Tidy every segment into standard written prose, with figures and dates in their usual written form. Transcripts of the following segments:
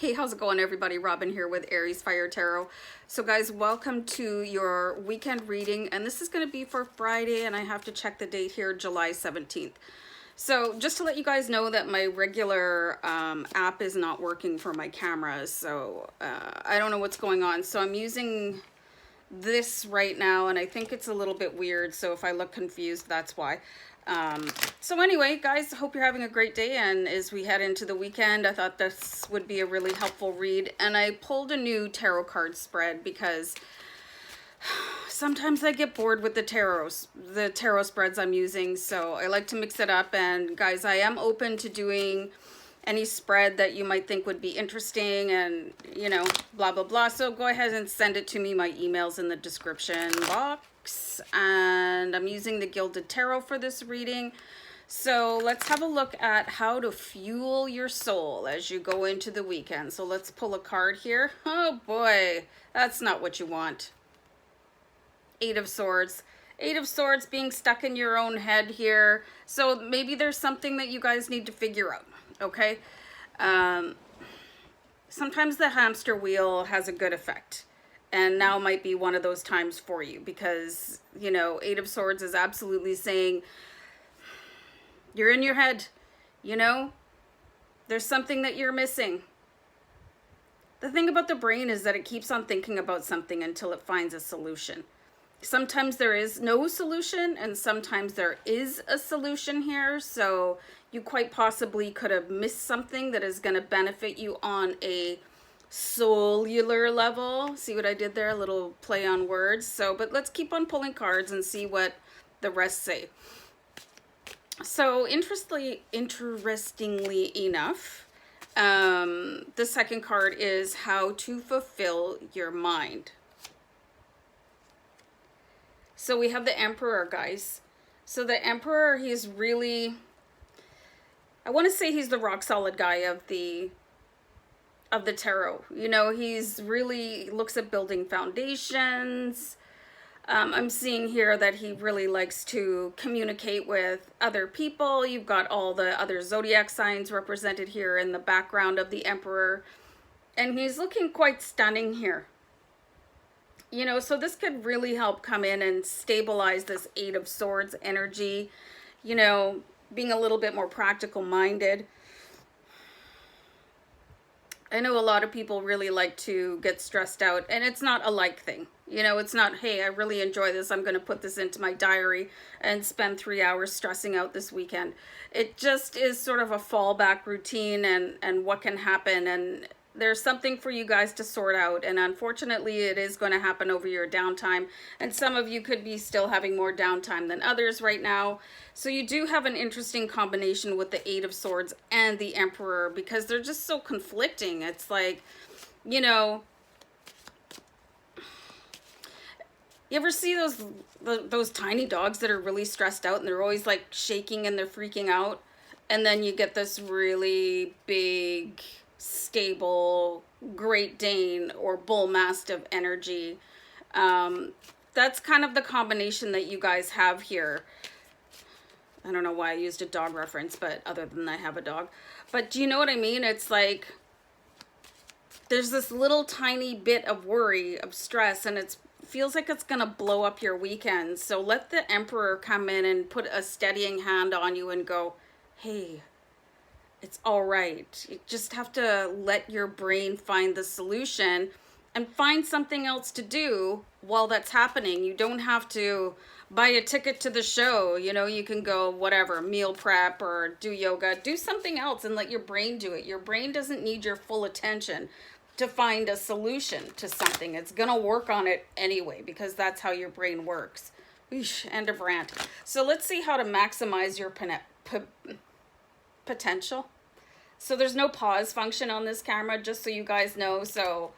Hey, how's it going, everybody? Robin here with AriesFireTarot. So guys, welcome to your weekend reading, and this is going to be for Friday, and I have to check the date here, July 17th. So just to let you guys know that my regular app is not working for my cameras, so I don't know what's going on. So I'm using this right now, and I think it's a little bit weird, so if I look confused, that's why. So anyway, guys, hope you're having a great day, and as we head into the weekend, I thought this would be a really helpful read, and I pulled a new tarot card spread because sometimes I get bored with the tarot spreads I'm using, so I like to mix it up. And guys, I am open to doing any spread that you might think would be interesting, and you know, blah blah blah. So go ahead and send it to me. My email's in the description box, and I'm using the Gilded Tarot for this reading. So let's have a look at how to fuel your soul as you go into the weekend. So let's pull a card here. Oh boy, that's not what you want. Eight of Swords. Eight of Swords, being stuck in your own head here. So maybe there's something that you guys need to figure out, okay? Sometimes the hamster wheel has a good effect, and now might be one of those times for you, because, you know, Eight of Swords is absolutely saying you're in your head, you know? There's something that you're missing. The thing about the brain is that it keeps on thinking about something until it finds a solution. Sometimes there is no solution, and sometimes there is a solution here. So you quite possibly could have missed something that is going to benefit you on a cellular level. See what I did there? A little play on words. So, but let's keep on pulling cards and see what the rest say. So interestingly enough, the second card is how to fulfill your mind. So we have the Emperor, guys. So the Emperor, he's really, I want to say he's the rock solid guy of the tarot. You know, he's really looks at building foundations. I'm seeing here that he really likes to communicate with other people. You've got all the other zodiac signs represented here in the background of the Emperor. And he's looking quite stunning here. You know, so this could really help come in and stabilize this Eight of Swords energy, you know, being a little bit more practical minded. I know a lot of people really like to get stressed out, and it's not a like thing. You know, it's not, hey, I really enjoy this, I'm going to put this into my diary and spend 3 hours stressing out this weekend. It just is sort of a fallback routine and what can happen, and there's something for you guys to sort out, and unfortunately it is going to happen over your downtime, and some of you could be still having more downtime than others right now. So you do have an interesting combination with the Eight of Swords and the Emperor, because they're just so conflicting. It's like, you know, you ever see those tiny dogs that are really stressed out and they're always like shaking and they're freaking out, and then you get this really big stable Great Dane or Bull Mastiff energy. That's kind of the combination that you guys have here. I don't know why I used a dog reference, but other than I have a dog. But do you know what I mean? It's like there's this little tiny bit of worry, of stress, and it feels like it's gonna blow up your weekend. So let the Emperor come in and put a steadying hand on you and go, hey, it's all right. You just have to let your brain find the solution and find something else to do while that's happening. You don't have to buy a ticket to the show. You know, you can go whatever, meal prep or do yoga, do something else and let your brain do it. Your brain doesn't need your full attention to find a solution to something. It's gonna work on it anyway, because that's how your brain works. Eesh, end of rant. So let's see how to maximize your potential. So there's no pause function on this camera, just so you guys know. So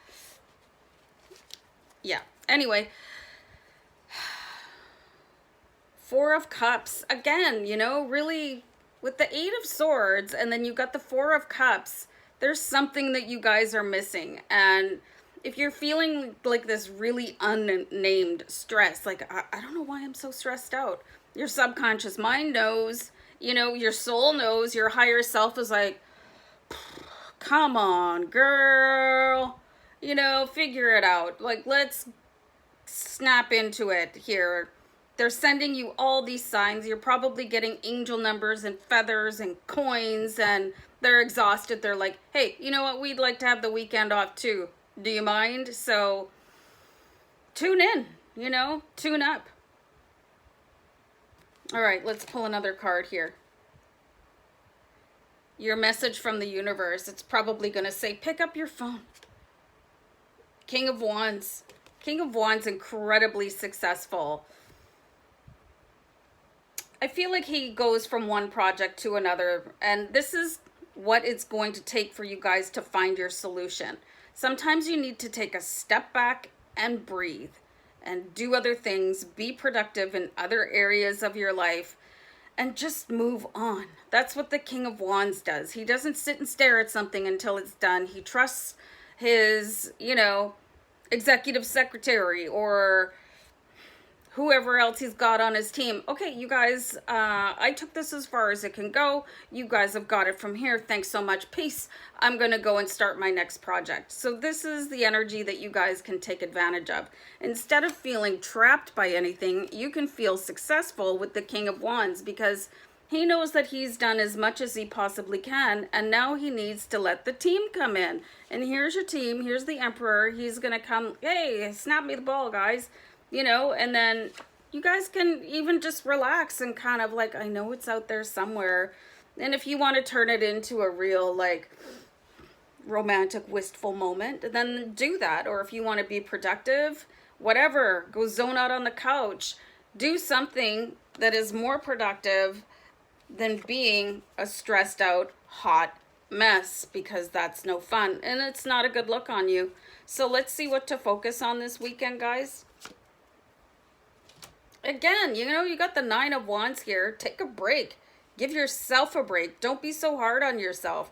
yeah, anyway, Four of Cups again, you know, really with the Eight of Swords, and then you got the Four of Cups. There's something that you guys are missing, and if you're feeling like this really unnamed stress, like I don't know why I'm so stressed out, your subconscious mind knows, you know, your soul knows, your higher self is like, come on, girl. You know, figure it out. Like, let's snap into it here. They're sending you all these signs. You're probably getting angel numbers and feathers and coins, and they're exhausted. They're like, hey, you know what? We'd like to have the weekend off too. Do you mind? So tune in, you know, tune up. All right, let's pull another card here. Your message from the universe. It's probably going to say, pick up your phone. King of Wands. King of Wands, incredibly successful. I feel like he goes from one project to another, and this is what it's going to take for you guys to find your solution. Sometimes you need to take a step back and breathe and do other things, be productive in other areas of your life, and just move on. That's what the King of Wands does. He doesn't sit and stare at something until it's done. He trusts his, you know, executive secretary or whoever else he's got on his team. Okay, you guys, I took this as far as it can go. You guys have got it from here. Thanks so much. Peace. I'm going to go and start my next project. So this is the energy that you guys can take advantage of. Instead of feeling trapped by anything, you can feel successful with the King of Wands because he knows that he's done as much as he possibly can, and now he needs to let the team come in. And here's your team. Here's the Emperor. He's going to come, hey, snap me the ball, guys. You know, and then you guys can even just relax and kind of like, I know it's out there somewhere. And if you want to turn it into a real, like, romantic, wistful moment, then do that. Or if you want to be productive, whatever, go zone out on the couch. Do something that is more productive than being a stressed out, hot mess, because that's no fun. And it's not a good look on you. So let's see what to focus on this weekend, guys. Again, you know, you got the Nine of Wands here. Take a break. Give yourself a break. Don't be so hard on yourself.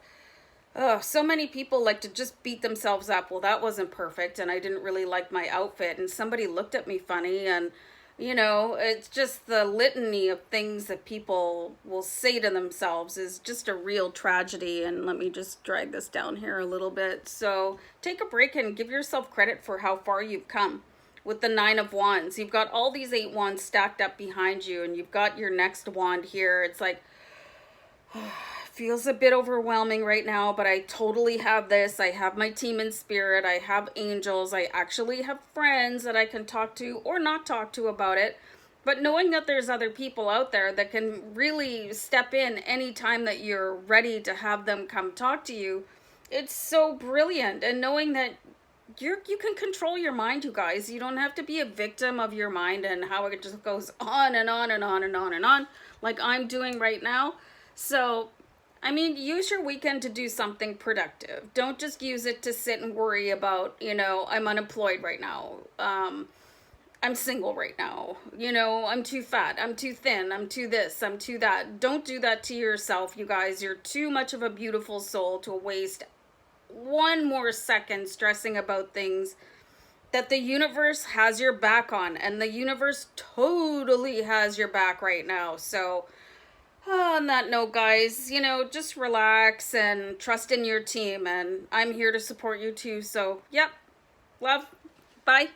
Oh, so many people like to just beat themselves up. Well, that wasn't perfect, and I didn't really like my outfit, and somebody looked at me funny, and, you know, it's just the litany of things that people will say to themselves is just a real tragedy. And let me just drag this down here a little bit. So take a break and give yourself credit for how far you've come. With the Nine of Wands, you've got all these 8 wands stacked up behind you, and you've got your next wand here. It's like, feels a bit overwhelming right now, but I totally have this. I have my team in spirit. I have angels. I actually have friends that I can talk to or not talk to about it. But knowing that there's other people out there that can really step in anytime that you're ready to have them come talk to you, it's so brilliant. And knowing that you can control your mind, you guys. You don't have to be a victim of your mind and how it just goes on and on and on and on and on, like I'm doing right now. So, I mean, use your weekend to do something productive. Don't just use it to sit and worry about, you know, I'm unemployed right now. I'm single right now. You know, I'm too fat. I'm too thin. I'm too this. I'm too that. Don't do that to yourself, you guys. You're too much of a beautiful soul to waste one more second stressing about things that the universe has your back on, and the universe totally has your back right now. So on that note, guys, you know, just relax and trust in your team, and I'm here to support you too. So yep, love, bye.